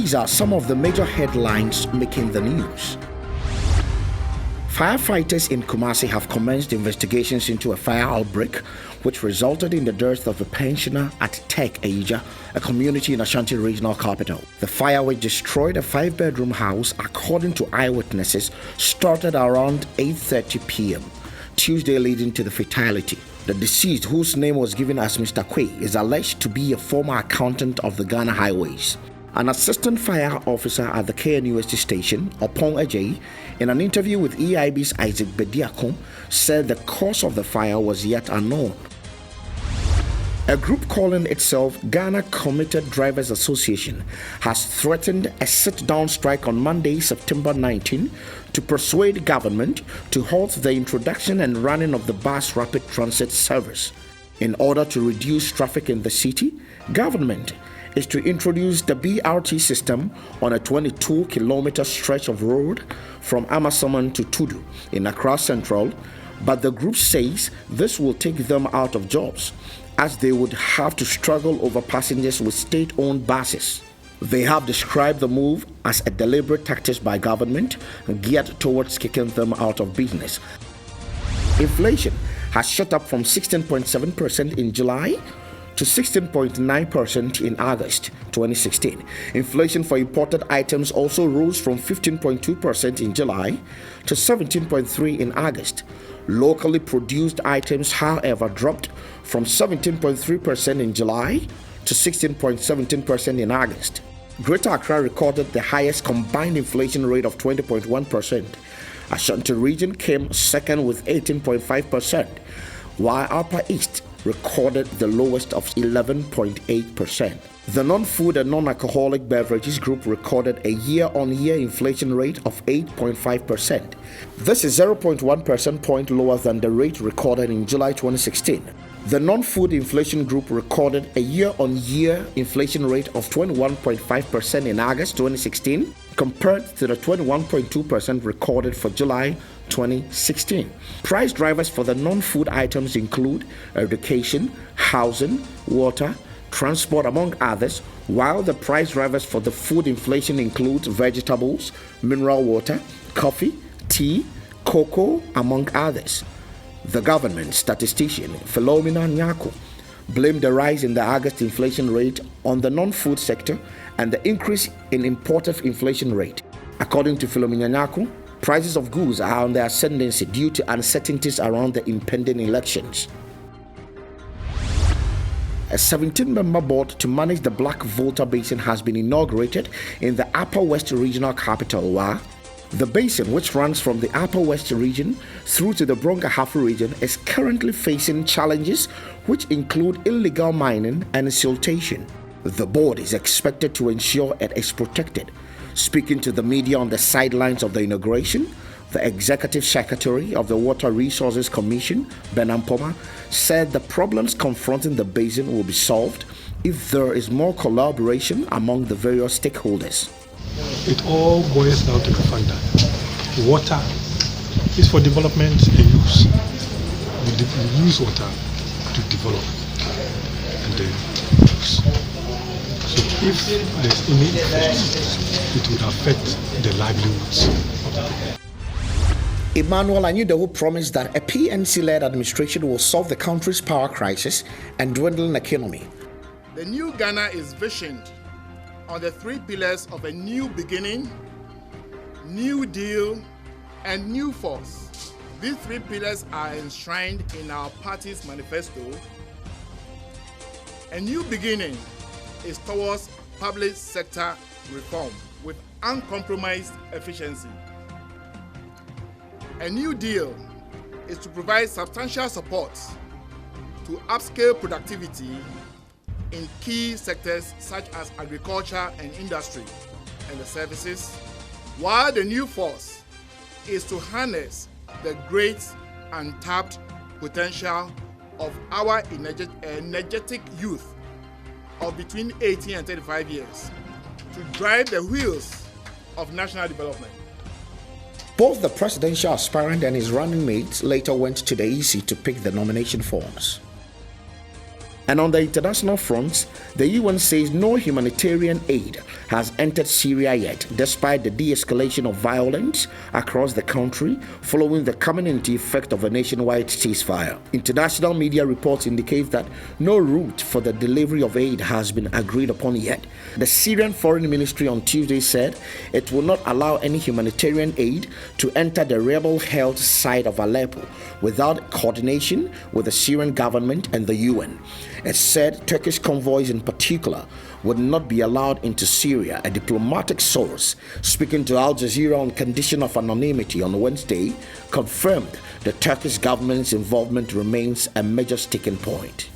These are some of the major headlines making the news. Firefighters in Kumasi have commenced investigations into a fire outbreak which resulted in the death of a pensioner at Tek Aja, a community in Ashanti Regional Capital. The fire, which destroyed a 5-bedroom house, according to eyewitnesses, started around 8:30 p.m. Tuesday, leading to the fatality. The deceased, whose name was given as Mr. Kwei, is alleged to be a former accountant of the Ghana Highways. An assistant fire officer at the KNUST station, Opon Ajay, in an interview with EIB's Isaac Bediakom, said the cause of the fire was yet unknown. A group calling itself Ghana Committed Drivers Association has threatened a sit-down strike on Monday, September 19, to persuade government to halt the introduction and running of the bus rapid transit service. In order to reduce traffic in the city, government is to introduce the BRT system on a 22-kilometer stretch of road from Amasaman to Tudu in Accra Central, but the group says this will take them out of jobs, as they would have to struggle over passengers with state-owned buses. They have described the move as a deliberate tactic by government geared towards kicking them out of business. Inflation has shot up from 16.7% in July to 16.9% in August 2016. Inflation for imported items also rose from 15.2% in July to 17.3% in August. Locally produced items, however, dropped from 17.3% in July to 16.17% in August. Greater Accra recorded the highest combined inflation rate of 20.1%. Ashanti region came second with 18.5%, while Upper East recorded the lowest of 11.8%. The non-food and non-alcoholic beverages group recorded a year-on-year inflation rate of 8.5%. This is 0.1 percentage point lower than the rate recorded in July 2016. The non-food inflation group recorded a year-on-year inflation rate of 21.5% in August 2016 compared to the 21.2% recorded for July 2016. Price drivers for the non-food items include education, housing, water, transport, among others, while the price drivers for the food inflation include vegetables, mineral water, coffee, tea, cocoa, among others. The government statistician Philomena Nyako blamed the rise in the August inflation rate on the non-food sector and the increase in imported inflation rate. According to Philomena Nyako, prices of goods are on the ascendancy due to uncertainties around the impending elections. A 17-member board to manage the Black Volta Basin has been inaugurated in the Upper West Regional Capital, Wa. The basin, which runs from the Upper West region through to the Bronga-Hafu region, is currently facing challenges which include illegal mining and siltation. The board is expected to ensure it is protected. Speaking to the media on the sidelines of the inauguration, the Executive Secretary of the Water Resources Commission, Ben Ampoma, said the problems confronting the basin will be solved if there is more collaboration among the various stakeholders. It all boils down to the fact that water is for development and use. We use water to develop and then use. So if there's any effect, it would affect the livelihoods of the people. Emmanuel Anyudewu promised that a PNC-led administration will solve the country's power crisis and dwindling economy. The new Ghana is visioned on the three pillars of a new beginning, new deal, and new force. These three pillars are enshrined in our party's manifesto. A new beginning is towards public sector reform with uncompromised efficiency. A new deal is to provide substantial support to upscale productivity in key sectors such as agriculture and industry and the services, while the new force is to harness the great untapped potential of our energetic youth of between 18 and 35 years to drive the wheels of national development. Both the presidential aspirant and his running mates later went to the EC to pick the nomination forms. And on the international front, the UN says no humanitarian aid has entered Syria yet, despite the de-escalation of violence across the country following the coming into effect of a nationwide ceasefire. International media reports indicate that no route for the delivery of aid has been agreed upon yet. The Syrian Foreign Ministry on Tuesday said it will not allow any humanitarian aid to enter the rebel-held side of Aleppo without coordination with the Syrian government and the UN. It said Turkish convoys in particular would not be allowed into Syria. A diplomatic source speaking to Al Jazeera on condition of anonymity on Wednesday confirmed the Turkish government's involvement remains a major sticking point.